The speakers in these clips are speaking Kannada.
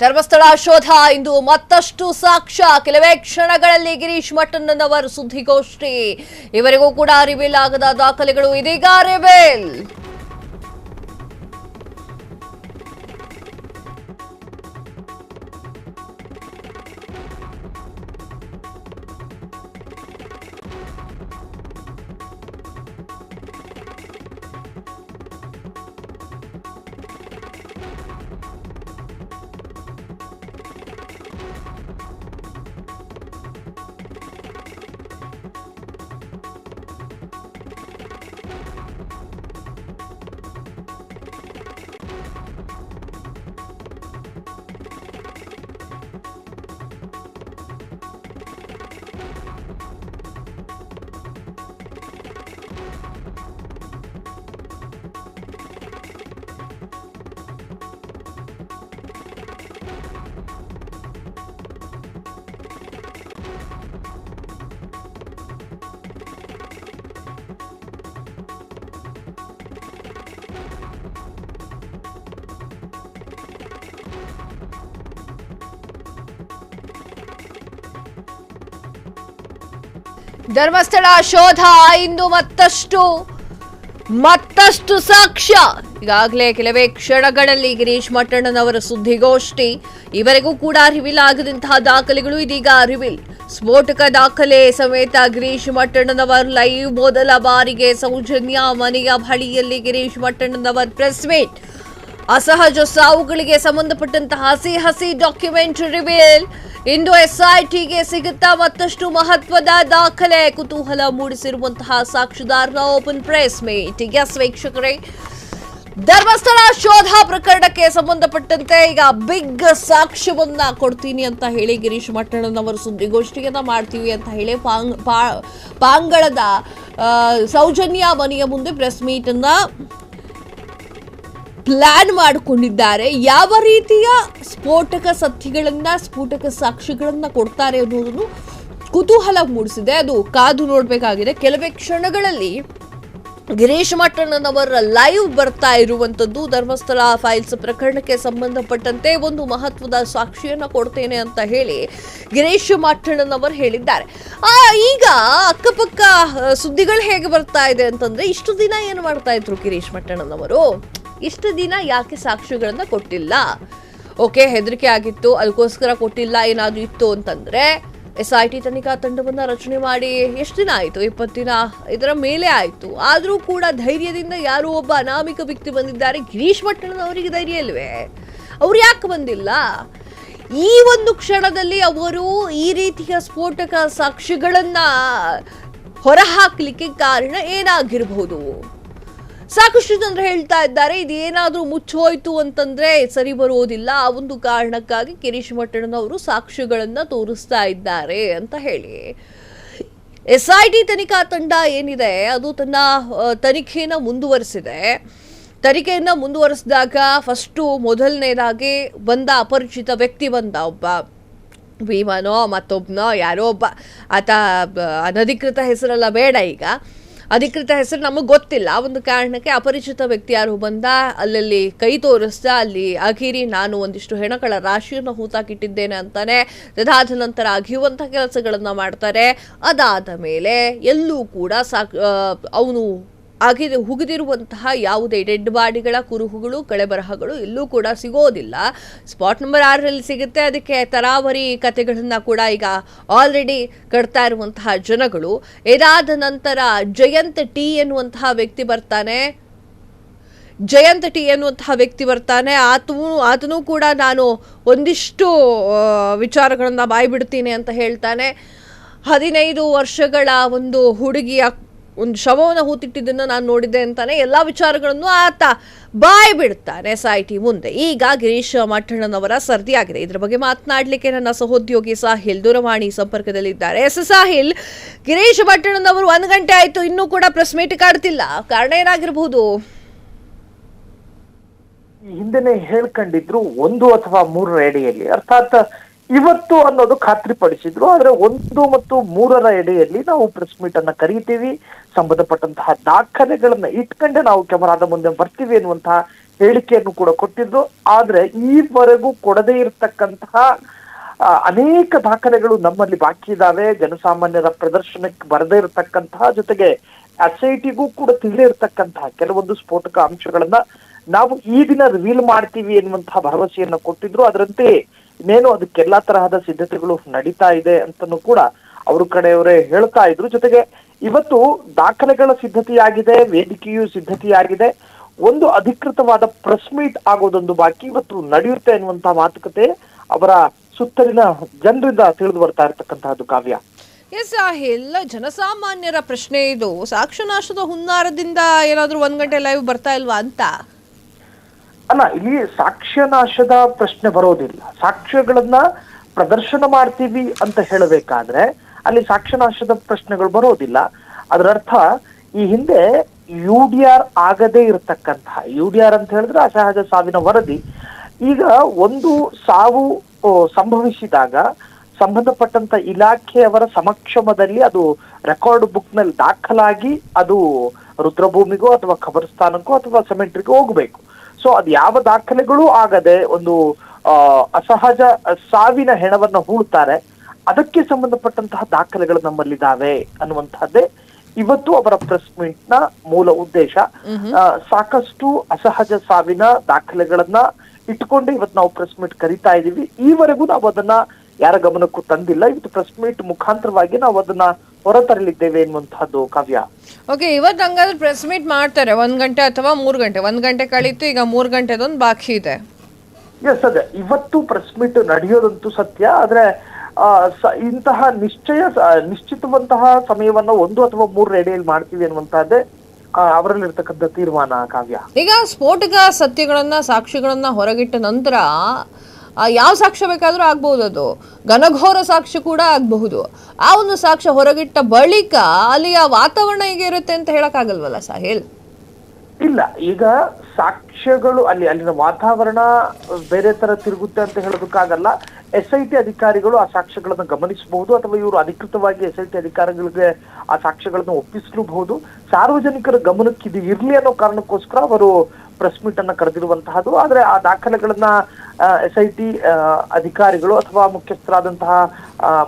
ಧರ್ಮಸ್ಥಳ ಶೋಧ ಇಂದು ಮತ್ತಷ್ಟು ಸಾಕ್ಷ್ಯ ಕೆಲವೇ ಕ್ಷಣಗಳಲ್ಲಿ ಗಿರೀಶ್ ಮಟ್ಟಣ್ಣನವರ ಸುದ್ದಿಗೋಷ್ಠಿ ಇವರಿಗೂ ಕೂಡ ರಿವೀಲ್ ಆಗದ ದಾಖಲೆಗಳು ಇದೀಗ ರಿವೀಲ್ ಧರ್ಮಸ್ಥಳ ಶೋಧ ಇಂದು ಮತ್ತಷ್ಟು ಸಾಕ್ಷ್ಯ ಈಗಾಗಲೇ ಕೆಲವೇ ಕ್ಷಣಗಳಲ್ಲಿ ಗಿರೀಶ್ ಮಟ್ಟಣ್ಣನವರ ಸುದ್ದಿಗೋಷ್ಠಿ ಇವರಿಗೂ ಕೂಡ ರಿವೀಲ್ ಆಗದಂತಹ ದಾಖಲೆಗಳು ಇದೀಗ ರಿವೀಲ್ ಸ್ಫೋಟಕ ದಾಖಲೆ ಸಮೇತ ಗಿರೀಶ್ ಮಟ್ಟಣ್ಣನವರ ಲೈವ್ ಮೊದಲ ಬಾರಿಗೆ ಸೌಜನ್ಯ ಮನೆಯ ಬಳಿಯಲ್ಲಿ ಗಿರೀಶ್ ಮಟ್ಟಣ್ಣನವರ ಪ್ರೆಸ್ ಮೀಟ್ ಅಸಹಜ ಸಾವುಗಳಿಗೆ ಸಂಬಂಧಪಟ್ಟಂತಹ ಹಸಿ ಡಾಕ್ಯುಮೆಂಟ್ ರಿವೀಲ್ ಇಂದು ಎಸ್ಐಟಿಗೆ ಸಿಗುತ್ತಾ ಮತ್ತಷ್ಟು ಮಹತ್ವದ ದಾಖಲೆ ಕುತೂಹಲ ಮೂಡಿಸಿರುವಂತಹ ಸಾಕ್ಷಿದಾರರ ಓಪನ್ ಪ್ರೆಸ್ ಮೀಟ್ ಎಸ್ ವೀಕ್ಷಕರೇ ಧರ್ಮಸ್ಥಳ ಶೋಧ ಪ್ರಕರಣಕ್ಕೆ ಸಂಬಂಧಪಟ್ಟಂತೆ ಈಗ ಬಿಗ್ ಸಾಕ್ಷ್ಯವನ್ನ ಕೊಡ್ತೀನಿ ಅಂತ ಹೇಳಿ ಗಿರೀಶ್ ಮಟ್ಟಣ್ಣನವರು ಸುದ್ದಿಗೋಷ್ಠಿಯನ್ನ ಮಾಡ್ತೀವಿ ಅಂತ ಹೇಳಿ ಪಾಂಗಳದ ಸೌಜನ್ಯ ಮನೆಯ ಮುಂದೆ ಪ್ರೆಸ್ ಮೀಟ್ ಅನ್ನ ಪ್ಲಾನ್ ಮಾಡಿಕೊಂಡಿದ್ದಾರೆ. ಯಾವ ರೀತಿಯ ಸ್ಫೋಟಕ ಸಾಕ್ಷಿಗಳನ್ನ ಕೊಡ್ತಾರೆ ಅನ್ನೋದನ್ನು ಕುತೂಹಲ ಮೂಡಿಸಿದೆ. ಅದು ಕಾದು ನೋಡಬೇಕಾಗಿದೆ. ಕೆಲವೇ ಕ್ಷಣಗಳಲ್ಲಿ ಗಿರೀಶ್ ಮಟ್ಟಣ್ಣನವರ ಲೈವ್ ಬರ್ತಾ ಇರುವಂತದ್ದು ಧರ್ಮಸ್ಥಳ ಫೈಲ್ಸ್ ಪ್ರಕರಣಕ್ಕೆ ಸಂಬಂಧಪಟ್ಟಂತೆ ಒಂದು ಮಹತ್ವದ ಸಾಕ್ಷಿಯನ್ನ ಕೊಡ್ತೇನೆ ಅಂತ ಹೇಳಿ ಗಿರೀಶ್ ಮಟ್ಟಣ್ಣನವರು ಹೇಳಿದ್ದಾರೆ. ಈಗ ಅಕ್ಕಪಕ್ಕ ಸುದ್ದಿಗಳು ಹೇಗೆ ಬರ್ತಾ ಇದೆ ಅಂತಂದ್ರೆ, ಇಷ್ಟು ದಿನ ಏನು ಮಾಡ್ತಾ ಇದ್ರು ಗಿರೀಶ್ ಮಟ್ಟಣ್ಣನವರು, ಇಷ್ಟು ದಿನ ಯಾಕೆ ಸಾಕ್ಷಿಗಳನ್ನ ಕೊಟ್ಟಿಲ್ಲ, ಓಕೆ ಹೆದರಿಕೆ ಆಗಿತ್ತು ಅದಕ್ಕೋಸ್ಕರ ಕೊಟ್ಟಿಲ್ಲ ಏನಾದ್ರು ಇತ್ತು ಅಂತಂದ್ರೆ ಎಸ್ಐಟಿ ತನಿಖಾ ತಂಡವನ್ನ ರಚನೆ ಮಾಡಿ ಎಷ್ಟು ದಿನ ಆಯ್ತು, 20 ದಿನ ಇದರ ಮೇಲೆ ಆಯ್ತು. ಆದ್ರೂ ಕೂಡ ಧೈರ್ಯದಿಂದ ಯಾರೋ ಒಬ್ಬ ಅನಾಮಿಕ ವ್ಯಕ್ತಿ ಬಂದಿದ್ದಾರೆ. ಗಿರೀಶ್ ಮಟ್ಟಣ್ಣನವರಿಗೆ ಧೈರ್ಯ ಇಲ್ವೇ? ಅವ್ರು ಯಾಕೆ ಬಂದಿಲ್ಲ? ಈ ಒಂದು ಕ್ಷಣದಲ್ಲಿ ಅವರು ಈ ರೀತಿಯ ಸ್ಫೋಟಕ ಸಾಕ್ಷಿಗಳನ್ನ ಹೊರಹಾಕ್ಲಿಕ್ಕೆ ಕಾರಣ ಏನಾಗಿರಬಹುದು? ಸಾಕಷ್ಟು ಜನರು ಹೇಳ್ತಾ ಇದ್ದಾರೆ ಇದೇನಾದ್ರೂ ಮುಚ್ಚೋಯ್ತು ಅಂತಂದ್ರೆ ಸರಿ ಬರೋದಿಲ್ಲ, ಆ ಒಂದು ಕಾರಣಕ್ಕಾಗಿ ಗಿರೀಶ್ ಮಟ್ಟಣ್ಣನವರು ಸಾಕ್ಷ್ಯಗಳನ್ನ ತೋರಿಸ್ತಾ ಇದ್ದಾರೆ ಅಂತ ಹೇಳಿ. ಎಸ್ಐಟಿ ತನಿಖಾ ತಂಡ ಏನಿದೆ ಅದು ತನ್ನ ತನಿಖೆಯನ್ನ ಮುಂದುವರಿಸಿದೆ. ತನಿಖೆಯನ್ನ ಮುಂದುವರಿಸಿದಾಗ ಫಸ್ಟು ಮೊದಲನೇದಾಗಿ ಬಂದ ಅಪರಿಚಿತ ವ್ಯಕ್ತಿ ಬಂದ, ಒಬ್ಬ ಭೀಮನೋ ಮತ್ತೊಬ್ಬನೋ ಯಾರೋ ಒಬ್ಬ, ಆತ ಅನಧಿಕೃತ ಹೆಸರೆಲ್ಲ ಬೇಡ, ಈಗ ಅಧಿಕೃತ ಹೆಸರು ನಮಗೆ ಗೊತ್ತಿಲ್ಲ. ಆ ಒಂದು ಕಾರಣಕ್ಕೆ ಅಪರಿಚಿತ ವ್ಯಕ್ತಿ ಯಾರು ಬಂದ, ಅಲ್ಲಲ್ಲಿ ಕೈ ತೋರಿಸ್ದ, ಅಲ್ಲಿ ಅಗಿರಿ ನಾನು ಒಂದಿಷ್ಟು ಹೆಣಗಳ ರಾಶಿಯನ್ನು ಹೂತಾಕಿಟ್ಟಿದ್ದೇನೆ ಅಂತಾನೆ. ಅದಾದ ನಂತರ ಅಗಿಯುವಂಥ ಕೆಲಸಗಳನ್ನು ಮಾಡ್ತಾರೆ. ಅದಾದ ಮೇಲೆ ಎಲ್ಲೂ ಕೂಡ ಅವನು ಹುಗಿದಿರುವಂತಹ ಯಾವುದೇ ಡೆಡ್ ಬಾಡಿಗಳ ಕುರುಹುಗಳು ಕಳೆಬರಹಗಳು ಎಲ್ಲೂ ಕೂಡ ಸಿಗೋದಿಲ್ಲ. ಸ್ಪಾಟ್ ನಂಬರ್ 6ರಲ್ಲಿ ಸಿಗುತ್ತೆ. ಅದಕ್ಕೆ ತರಾವರಿ ಕಥೆಗಳನ್ನ ಕೂಡ ಈಗ ಆಲ್ರೆಡಿ ಕಟ್ತಾ ಇರುವಂತಹ ಜನಗಳು. ಇದಾದ ನಂತರ ಜಯಂತ್ ಟಿ ಎನ್ನುವಂತಹ ವ್ಯಕ್ತಿ ಬರ್ತಾನೆ. ಆತನು ಕೂಡ ನಾನು ಒಂದಿಷ್ಟು ವಿಚಾರಗಳನ್ನ ಬಾಯ್ಬಿಡ್ತೀನಿ ಅಂತ ಹೇಳ್ತಾನೆ. 15 ವರ್ಷಗಳ ಒಂದು ಹುಡುಗಿಯ ಒಂದು ಶವವನ್ನು ಹೂತಿಟ್ಟಿದ್ದನ್ನು ನಾನು ನೋಡಿದ್ದೆ ಅಂತಾನೆ ಎಲ್ಲ ವಿಚಾರಗಳನ್ನು ಆತ ಬಾಯ್ ಬಿಡ್ತಾನೆ ಎಸ್ಐಟಿ ಮುಂದೆ. ಈಗ ಗಿರೀಶ್ ಮಟ್ಟಣ್ಣನವರ ಸರ್ದಿ ಆಗಿದೆ. ಇದ್ರ ಬಗ್ಗೆ ಮಾತನಾಡಲಿಕ್ಕೆ ನನ್ನ ಸಹೋದ್ಯೋಗಿ ಸಾಹಿಲ್ ದೂರವಾಣಿ ಸಂಪರ್ಕದಲ್ಲಿದ್ದಾರೆ. ಸಾಹಿಲ್, ಗಿರೀಶ್ ಮಟ್ಟಣ್ಣನವರು 1 ಗಂಟೆ ಆಯ್ತು, ಇನ್ನೂ ಕೂಡ ಪ್ರೆಸ್ ಮೀಟ್ ಕಾಡ್ತಿಲ್ಲ, ಕಾರಣ ಏನಾಗಿರಬಹುದು? ಹಿಂದೆನೆ ಹೇಳ್ಕೊಂಡಿದ್ರು 1 ಅಥವಾ 3 ಎಡೆಯಲ್ಲಿ, ಅರ್ಥಾತ್ ಇವತ್ತು ಅನ್ನೋದು ಖಾತ್ರಿಪಡಿಸಿದ್ರು. ಆದ್ರೆ 1 ಮತ್ತು 3ರ ಎಡೆಯಲ್ಲಿ ನಾವು ಪ್ರೆಸ್ ಮೀಟ್ ಅನ್ನ ಕರೀತೀವಿ, ಸಂಬಂಧಪಟ್ಟಂತಹ ದಾಖಲೆಗಳನ್ನ ಇಟ್ಕೊಂಡೆ ನಾವು ಕ್ಯಾಮರಾದ ಮುಂದೆ ಬರ್ತೀವಿ ಎನ್ನುವಂತಹ ಹೇಳಿಕೆಯನ್ನು ಕೂಡ ಕೊಟ್ಟಿದ್ರು. ಆದ್ರೆ ಈವರೆಗೂ ಕೊಡದೇ ಇರತಕ್ಕಂತಹ ಅನೇಕ ದಾಖಲೆಗಳು ನಮ್ಮಲ್ಲಿ ಬಾಕಿ ಇದಾವೆ. ಜನಸಾಮಾನ್ಯರ ಪ್ರದರ್ಶನಕ್ಕೆ ಬರದೇ ಇರತಕ್ಕಂತಹ, ಜೊತೆಗೆ SITಗೂ ಕೂಡ ತಿಳಿದೇ ಇರತಕ್ಕಂತಹ ಕೆಲವೊಂದು ಸ್ಫೋಟಕ ಅಂಶಗಳನ್ನ ನಾವು ಈ ದಿನ ರಿವೀಲ್ ಮಾಡ್ತೀವಿ ಎನ್ನುವಂತಹ ಭರವಸೆಯನ್ನ ಕೊಟ್ಟಿದ್ರು. ಅದರಂತೆ ಇನ್ನೇನು ಅದಕ್ಕೆಲ್ಲಾ ತರಹದ ಸಿದ್ಧತೆಗಳು ನಡೀತಾ ಇದೆ ಅಂತನೂ ಕೂಡ ಅವ್ರ ಕಡೆಯವರೇ ಹೇಳ್ತಾ ಇದ್ರು. ಜೊತೆಗೆ ಇವತ್ತು ದಾಖಲೆಗಳ ಸಿದ್ಧತೆಯಾಗಿದೆ, ವೇದಿಕೆಯು ಸಿದ್ಧತೆಯಾಗಿದೆ, ಒಂದು ಅಧಿಕೃತವಾದ ಪ್ರೆಸ್ ಮೀಟ್ ಆಗೋದೊಂದು ಬಾಕಿ ಇವತ್ತು ನಡೆಯುತ್ತೆ ಎನ್ನುವಂತಹ ಮಾತುಕತೆ ಅವರ ಸುತ್ತಲಿನ ಜನರಿಂದ ತಿಳಿದು ಬರ್ತಾ ಇರ್ತಕ್ಕಂತಹದ್ದು. ಕಾವ್ಯ, ಎಸ್, ಎಲ್ಲ ಜನಸಾಮಾನ್ಯರ ಪ್ರಶ್ನೆ ಇದು. ಸಾಕ್ಷ್ಯನಾಶದ ಹುನ್ನಾರದಿಂದ ಏನಾದ್ರೂ 1 ಗಂಟೆ ಲೈವ್ ಬರ್ತಾ ಇಲ್ವಾ ಅಂತ ಅಲ್ಲ, ಇಲ್ಲಿ ಸಾಕ್ಷ್ಯನಾಶದ ಪ್ರಶ್ನೆ ಬರೋದಿಲ್ಲ. ಸಾಕ್ಷ್ಯಗಳನ್ನ ಪ್ರದರ್ಶನ ಮಾಡ್ತೀವಿ ಅಂತ ಹೇಳಬೇಕಾದ್ರೆ ಅಲ್ಲಿ ಸಾಕ್ಷ್ಯನಾಶದ ಪ್ರಶ್ನೆಗಳು ಬರೋದಿಲ್ಲ. ಅದರ ಅರ್ಥ ಈ ಹಿಂದೆ UDR ಆಗದೇ ಇರತಕ್ಕಂತಹ, UDR ಅಂತ ಹೇಳಿದ್ರೆ ಅಸಹಜ ಸಾವಿನ ವರದಿ, ಈಗ ಒಂದು ಸಾವು ಸಂಭವಿಸಿದಾಗ ಸಂಬಂಧಪಟ್ಟಂತ ಇಲಾಖೆಯವರ ಸಮಕ್ಷಮದಲ್ಲಿ ಅದು ರೆಕಾರ್ಡ್ ಬುಕ್ ನಲ್ಲಿ ದಾಖಲಾಗಿ ಅದು ರುದ್ರಭೂಮಿಗೋ ಅಥವಾ ಖಬರ್ಸ್ಥಾನಕ್ಕೋ ಅಥವಾ ಸೆಮೆಂಟ್ರಿಗೋ ಹೋಗ್ಬೇಕು. ಸೊ ಅದು ಯಾವ ದಾಖಲೆಗಳೂ ಆಗದೆ ಒಂದು ಅಸಹಜ ಸಾವಿನ ಹೆಣವನ್ನ ಹೂಳ್ತಾರೆ, ಅದಕ್ಕೆ ಸಂಬಂಧಪಟ್ಟಂತಹ ದಾಖಲೆಗಳು ನಮ್ಮಲ್ಲಿದ್ದಾವೆ ಅನ್ನುವಂತಹದ್ದೇ ಇವತ್ತು ಅವರ ಪ್ರೆಸ್ ಮೀಟ್ ನ ಮೂಲ ಉದ್ದೇಶ. ಸಾಕಷ್ಟು ಅಸಹಜ ಸಾವಿನ ದಾಖಲೆಗಳನ್ನ ಇಟ್ಕೊಂಡು ಇವತ್ತು ನಾವು ಪ್ರೆಸ್ ಮೀಟ್ ಕರೀತಾ ಇದೀವಿ. ಈವರೆಗೂ ನಾವು ಅದನ್ನ ಯಾರ ಗಮನಕ್ಕೂ ತಂದಿಲ್ಲ. ಇವತ್ತು ಪ್ರೆಸ್ ಮೀಟ್ ಮುಖಾಂತರವಾಗಿ ನಾವು ಅದನ್ನ ಹೊರತರಲಿದ್ದೇವೆ ಎನ್ನುವಂತಹದ್ದು. ಕಾವ್ಯ, ಓಕೆ, ಇವತ್ತು ಹಂಗಾದ್ರೆ ಪ್ರೆಸ್ ಮೀಟ್ ಮಾಡ್ತಾರೆ 1 ಗಂಟೆ ಅಥವಾ 3 ಗಂಟೆ. 1 ಗಂಟೆ ಕಳೀತು, ಈಗ 3 ಗಂಟೆದೊಂದು ಬಾಕಿ ಇದೆ. ಎಸ್, ಅದೇ ಇವತ್ತು ಪ್ರೆಸ್ ಮೀಟ್ ನಡೆಯೋದಂತೂ ಸತ್ಯ. ಆದ್ರೆ ಇಂತಹ ನಿಶ್ಚಿತವಂತಹ ಸಮಯವನ್ನ 1 ಅಥವಾ 3 ರೆಡಿಯಲ್ಲಿ ಮಾಡ್ತೀವಿ ಅನ್ನುವಂತಹದ್ದೇ ಅವರಲ್ಲಿರ್ತಕ್ಕಂಥ ತೀರ್ಮಾನ. ಕಾವ್ಯ, ಈಗ ಸ್ಫೋಟಕ ಸತ್ಯಗಳನ್ನ, ಸಾಕ್ಷಿಗಳನ್ನ ಹೊರಗಿಟ್ಟ ನಂತರ ಯಾವ ಸಾಕ್ಷ್ಯ ಬೇಕಾದ್ರೂ ಆಗ್ಬಹುದು, ಅದು ಘನಘೋರ ಸಾಕ್ಷ್ಯ ಕೂಡ ಆಗಬಹುದು. ಆ ಒಂದು ಸಾಕ್ಷ್ಯ ಹೊರಗಿಟ್ಟ ಬಳಿಕ ಅಲ್ಲಿಯ ವಾತಾವರಣ ಹೇಗಿರುತ್ತೆ ಅಂತ ಹೇಳಕ್ ಆಗಲ್ವಲ್ಲ ಸಾಹಿಲ್? ಇಲ್ಲ, ಈಗ ಸಾಕ್ಷ್ಯಗಳು ಅಲ್ಲಿನ ವಾತಾವರಣ ಬೇರೆ ತರ ತಿರುಗುತ್ತೆ ಅಂತ ಹೇಳೋದಕ್ಕಾಗಲ್ಲ. SIT ಅಧಿಕಾರಿಗಳು ಆ ಸಾಕ್ಷ್ಯಗಳನ್ನ ಗಮನಿಸಬಹುದು, ಅಥವಾ ಇವರು ಅಧಿಕೃತವಾಗಿ SIT ಅಧಿಕಾರಿಗಳಿಗೆ ಆ ಸಾಕ್ಷ್ಯಗಳನ್ನ ಒಪ್ಪಿಸಲೂಬಹುದು. ಸಾರ್ವಜನಿಕರ ಗಮನಕ್ಕೆ ಇದು ಇರ್ಲಿ ಅನ್ನೋ ಕಾರಣಕ್ಕೋಸ್ಕರ ಅವರು ಪ್ರೆಸ್ ಮೀಟ್ ಅನ್ನ ಕರೆದಿರುವಂತಹದ್ದು. ಆದ್ರೆ ಆ ದಾಖಲೆಗಳನ್ನ SIT ಅಧಿಕಾರಿಗಳು ಅಥವಾ ಮುಖ್ಯಸ್ಥರಾದಂತಹ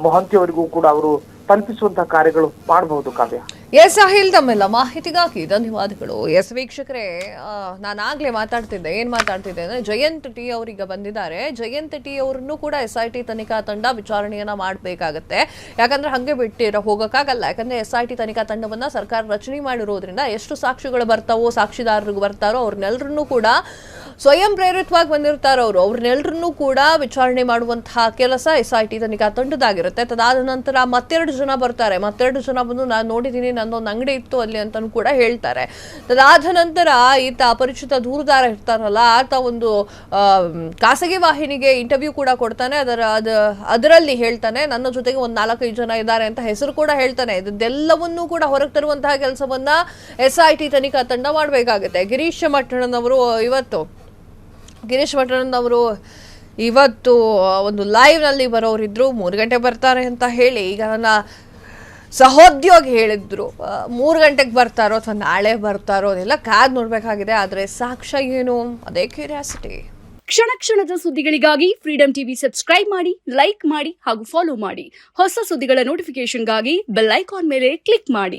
ಮೊಹಂತಿ ಅವರಿಗೂ ಕೂಡ ಅವರು ತಲುಪಿಸುವಂತಹ ಕಾರ್ಯಗಳು ಮಾಡಬಹುದು. ಕಾವ್ಯ, ಎಸ್ ಸಾಹಿಲ್, ತಮ್ಮೆಲ್ಲ ಮಾಹಿತಿಗಾಗಿ ಧನ್ಯವಾದಗಳು. ಎಸ್ ವೀಕ್ಷಕರೇ, ನಾನಾಗ್ಲೇ ಮಾತಾಡ್ತಿದ್ದೆ ಅಂದ್ರೆ ಜಯಂತ್ ಟಿ ಅವರೀಗ ಬಂದಿದ್ದಾರೆ. ಜಯಂತ್ ಟಿ ಅವರನ್ನು ಕೂಡ SIT ತನಿಖಾ ತಂಡ ವಿಚಾರಣೆಯನ್ನ ಮಾಡಬೇಕಾಗತ್ತೆ. ಯಾಕಂದ್ರೆ ಹಂಗೆ ಬಿಟ್ಟಿರೋ ಹೋಗಕ್ಕಾಗಲ್ಲ. ಯಾಕಂದ್ರೆ SIT ತನಿಖಾ ತಂಡವನ್ನ ಸರ್ಕಾರ ರಚನೆ ಮಾಡಿರೋದ್ರಿಂದ ಎಷ್ಟು ಸಾಕ್ಷಿಗಳು ಬರ್ತಾವೋ, ಸಾಕ್ಷಿದಾರರಿಗೆ ಬರ್ತಾರೋ ಅವ್ರನ್ನೆಲ್ಲರನ್ನೂ ಕೂಡ ಸ್ವಯಂ ಪ್ರೇರಿತವಾಗಿ ಬಂದಿರ್ತಾರೋ ಅವ್ರನ್ನೆಲ್ಲರನ್ನೂ ಕೂಡ ವಿಚಾರಣೆ ಮಾಡುವಂತಹ ಕೆಲಸ SIT ತನಿಖಾ ತಂಡದಾಗಿರುತ್ತೆ. ತದಾದ ನಂತರ ಮತ್ತೆರಡು ಜನ ಬರ್ತಾರೆ. ಮತ್ತೆರಡು ಜನ ಬಂದು ನಾನು ನೋಡಿದ್ದೀನಿ, ನನ್ನೊಂದು ಅಂಗಡಿ ಇತ್ತು ಅಲ್ಲಿ ಅಂತಾನು ಕೂಡ ಹೇಳ್ತಾರೆ. ತದಾದ ನಂತರ ಈತ ಅಪರಿಚಿತ ದೂರುದಾರ ಇರ್ತಾರಲ್ಲ, ಆತ ಒಂದು ಖಾಸಗಿ ವಾಹಿನಿಗೆ ಇಂಟರ್ವ್ಯೂ ಕೂಡ ಕೊಡ್ತಾನೆ. ಅದರಲ್ಲಿ ಹೇಳ್ತಾನೆ ನನ್ನ ಜೊತೆಗೆ ಒಂದು 4-5 ಜನ ಇದ್ದಾರೆ ಅಂತ ಹೆಸರು ಕೂಡ ಹೇಳ್ತಾನೆ. ಇದೆಲ್ಲವನ್ನೂ ಕೂಡ ಹೊರಗೆ ತರುವಂತಹ ಕೆಲಸವನ್ನ SIT ತನಿಖಾ ತಂಡ ಮಾಡಬೇಕಾಗುತ್ತೆ. ಗಿರೀಶ್ ಮಠಣ್ಣನವರು ಇವತ್ತು ಒಂದು ಲೈವ್ ನಲ್ಲಿ ಬರೋರಿದ್ರು, 3 ಗಂಟೆ ಬರ್ತಾರೆ ಅಂತ ಹೇಳಿ. ಈಗ ನನ್ನ ಸಹೋದ್ಯೋಗಿ ಹೇಳಿದ್ರು 3 ಗಂಟೆಗೆ ಬರ್ತಾರೋ ಅಥವಾ ನಾಳೆ ಬರ್ತಾರೋ ಅದೆಲ್ಲ ಕಾದ್ ನೋಡ್ಬೇಕಾಗಿದೆ. ಆದ್ರೆ ಸಾಕ್ಷ್ಯ ಏನು, ಅದೇ ಕ್ಯೂರಿಯಾಸಿಟಿ. ಕ್ಷಣ ಕ್ಷಣದ ಸುದ್ದಿಗಳಿಗಾಗಿ ಫ್ರೀಡಂ ಟಿವಿ ಸಬ್ಸ್ಕ್ರೈಬ್ ಮಾಡಿ, ಲೈಕ್ ಮಾಡಿ ಹಾಗೂ ಫಾಲೋ ಮಾಡಿ. ಹೊಸ ಸುದ್ದಿಗಳ ನೋಟಿಫಿಕೇಶನ್ಗಾಗಿ ಬೆಲ್ ಐಕಾನ್ ಮೇಲೆ ಕ್ಲಿಕ್ ಮಾಡಿ.